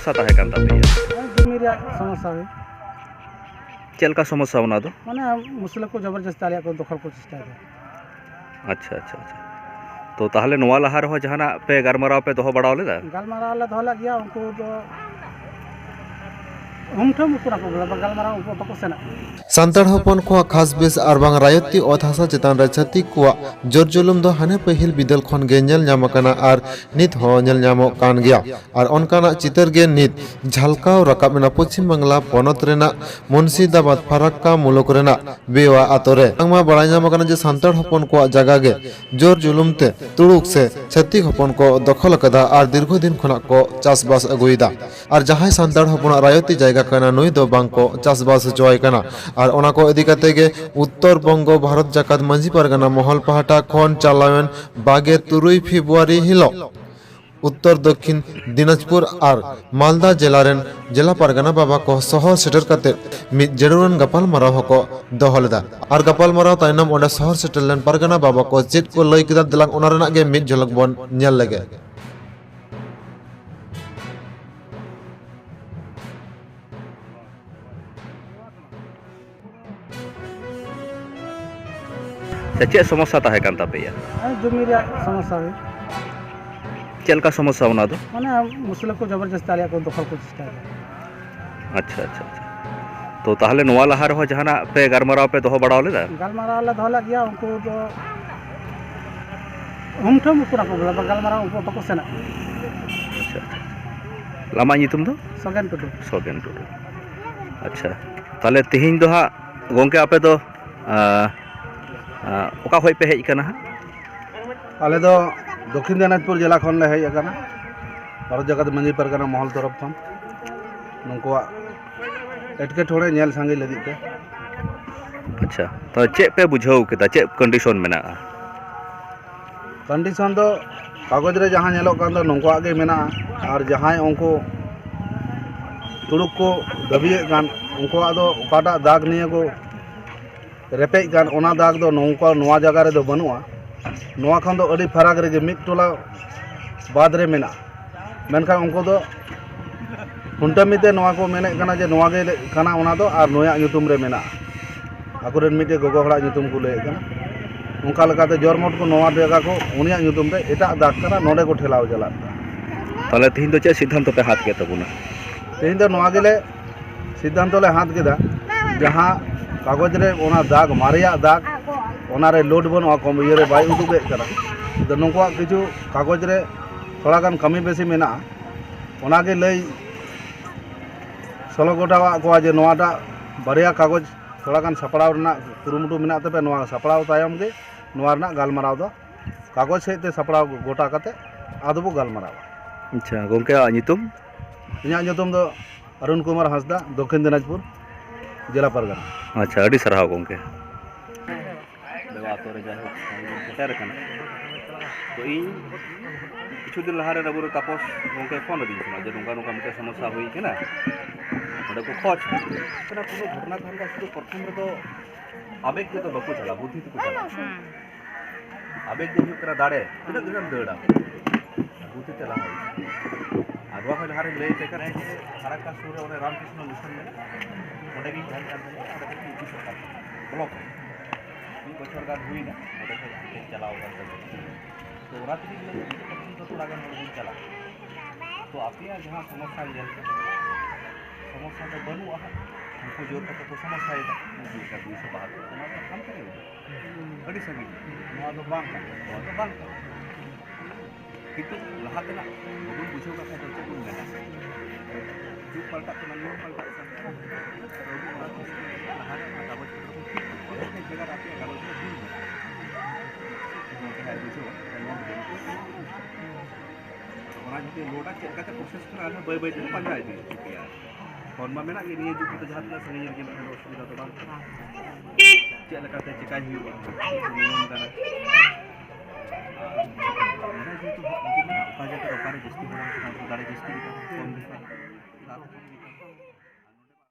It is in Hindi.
समस्या ताहे कान तापेया जमी समस्या हुई चलका समस्या बना दो माने मुसलिम को जबरदस्ती आलिया को दखल को चेष्टा है। अच्छा अच्छा अच्छा तो ताहले नोआ लहा रहो जहाना पे गारमाराव पे दोहो बड़ाव लेदा गालमाराव ले दोला गया उनको तो हम ठम पूरा को गालमाराव उनको बको सेना सान्ताड़ हपन को खास बेस आरबांग रायती ओत हासा चेतान रे छाती को जोर जुलुम दो हाने पहिल बिदल खन गे नेल ᱧᱟᱢ ᱟᱠᱟᱱᱟ ᱟᱨ ᱱᱤᱛ ᱦᱚᱸ ᱧᱮᱞ ᱧᱟᱢᱚᱜ ᱠᱟᱱ ᱜᱮᱭᱟ ᱟᱨ ᱚᱱᱠᱟᱱᱟᱜ ᱪᱤᱛᱟᱹᱨ ᱜᱮ ᱱᱤᱛ ঝালকাও রাকাব ᱮᱱᱟ পশ্চিম বাংলা পনᱚᱛ ᱨᱮᱱᱟᱜ মুন্সিদাবাদ ফারাক্কা মুলুক ᱨᱮᱱᱟᱜ বেওয়া আতরে ᱵᱟᱝᱢᱟ ᱵᱟᱲᱟᱭ ᱧᱟᱢ ᱟᱠᱟᱱᱟ ᱡᱮ ᱥᱟᱱᱛᱟᱲ ᱦᱚᱯᱚᱱ ᱠᱚᱣᱟᱜ ᱡᱟᱭᱜᱟ ᱜᱮ ᱡᱳᱨ ᱡᱩᱞᱩᱢ ᱛᱮ ᱛᱩᱲᱩᱠ ᱥᱮ ᱪᱷᱟᱹᱛᱤᱠ ᱦᱚᱯᱚᱱ ᱠᱚ ᱫᱚᱠᱷᱚᱞ ᱟᱠᱟᱫᱟ ᱟᱨ ᱫᱤᱨᱜᱷ ᱫᱤᱱ ᱠᱷᱚᱱᱟᱜ ᱠᱚ ᱪᱟᱥᱵᱟᱥ ᱟᱹᱜᱩᱭᱮᱫᱟ ᱟᱨ ᱡᱟᱦᱟᱸᱭ ᱥᱟᱱᱛᱟᱲ ᱦᱚᱯᱚᱱᱟᱜ ᱨᱟᱭᱚᱛᱤ ᱡᱟᱭᱜᱟ ᱠᱟᱱᱟ ᱱᱩᱭ ᱫᱚ ᱵᱟᱝ को चासबास होचोय कना और ओना को इदी काते गे उत्तर बंग भारत जाकात मंझी पारगाना महल पहाटा खन चालावेन 23 फेब्रुआरी हिलो उत्तर दक्षिण दिनाजपुर और मालदा जिलारेन जिला पारगाना बाबा को शहर सेटर काते मिद जेडुरन गपाल माराव को दोहलेदा और गपाल माराव तायनम ओंडे शहर सेटरलेन पारगाना बाबा को चेत को लई किदा दलांग ओना रेना गे मिद झलक बन नेल लगे चे समस्या ताहे कान तापेया जमी समस्या हुई चलका समस्या बना दो माने मुसलिम को जबरदस्ती आलिया को दखल को चेष्टा है। अच्छा अच्छा अच्छा तो ताहले नोआ लहा रहो जहाना पे गारमाराव पे दोहो बड़ाव लेदा गालमाराव ले दोला गया उनको तो हम ठम पूरा को गालमाराव उनको बको सेना अच्छा लामा नितुम दो सगेन टुडू अच्छा ताले तिहिन दो हा गोंके आपे दो ओका होय पे हेज कना आले दो दक्षिण दिनाजपुर जिला खन ले हेज कना भारत जगत मंझी पारगाना महल तरफ खन नुकुआ एटके थोड़े नेल सांगे लगी ते अच्छा तो चे पे बुझाव केदा चे कंडीशन मेना कंडीशन दो कागज रे जहां नेलो कान दो नुकुआ गे मेना और जहां उनको तुड़ुक को दबिए कान उनको दो ओकाटा दाग निये को रेपेज कान ओना दाग दो नौका नोआ जगह रे दो बनुआ नोआ खान दो अड़ी फराक रे जे मिद टोला बाद रे मेना मेनखान उनको दो हुंटामीते नोआ को मेने कना जे नोआ गे कना ओना दो आर नोया ᱧᱩᱛᱩᱢ रे मेना आकुरेन मिटे गोगो हड़ा ᱧᱩᱛᱩᱢ को ले कना उनका लगाते जरमोट को नोआ जगह को उनिया ᱧᱩᱛᱩᱢ रे एटा दाग कना नोडे को ठेलाव चला ताले तिहिन दो चे सिद्धांत पे हाथ के तबुना तेहिन दो नोआ गेले सिद्धांत ले हाथ केदा जहां कागज रे ओना दाग मारिया दाग ओना रे लोड बन कम ये रे बाय उदुगे करा तो नुकुआ किछु कागज रे थोड़ा गान कमी बेसी मेना ओना गे लई सलो गोटावा को जे नोआटा बारिया कागज थोड़ा गान सपड़ाव रना कुरुमुटु मेना तबे नोआ सपड़ाव तायम गे नोआ रना गालमाराव दो कागज सेते सपड़ाव गोटा काते आदबो गालमाराव अच्छा गोंके नितुम इना ᱧᱩᱛᱩᱢ दो अरुण कुमार हांसदा दक्षिण दिनाजपुर जिला पारगाना अच्छा अड़ी सरहाव गोंके देवा तोरे जाय सेटर कना तो इन किछु दिन लहारे रबुर तापस गोंके फोन दिन छना जे नोंका नोंका मते समस्या होई केना ओडे को खोज तोरा कोनो घटना घटना शुरू प्रथम रे तो आवेग के तो बको चला बुद्धि तो चला आवेग जे तोरा दाड़े तिना दिनम दड़ा बुद्धि चला आगवा को लहारे ले ते कर फराक्का सुर रे रामकृष्ण मिशन में ओडे की ध्यान कर ब्लॉक बचर गान हुई ना चलाओ तो रात तो थोड़ा गान चला तो आप जहाँ समस्या समस्या तो बनूँ उनको जोर करके तो समस्या बाहर काम करेंगे अड़ी संगी किंतु लहातेना बबन बुझाव का चेक बन मेना जुग पलटा तो नियम पलटा लहारे कागज पत्र जगह आप कागज जो लोटा चेक प्रोसेस बै बै पाजा फोन में मेना जुग तो जहाँ तक संगे असुविधा तो बांग चेक चिकाय नियम जगह जस्ती दाड़े जस्ती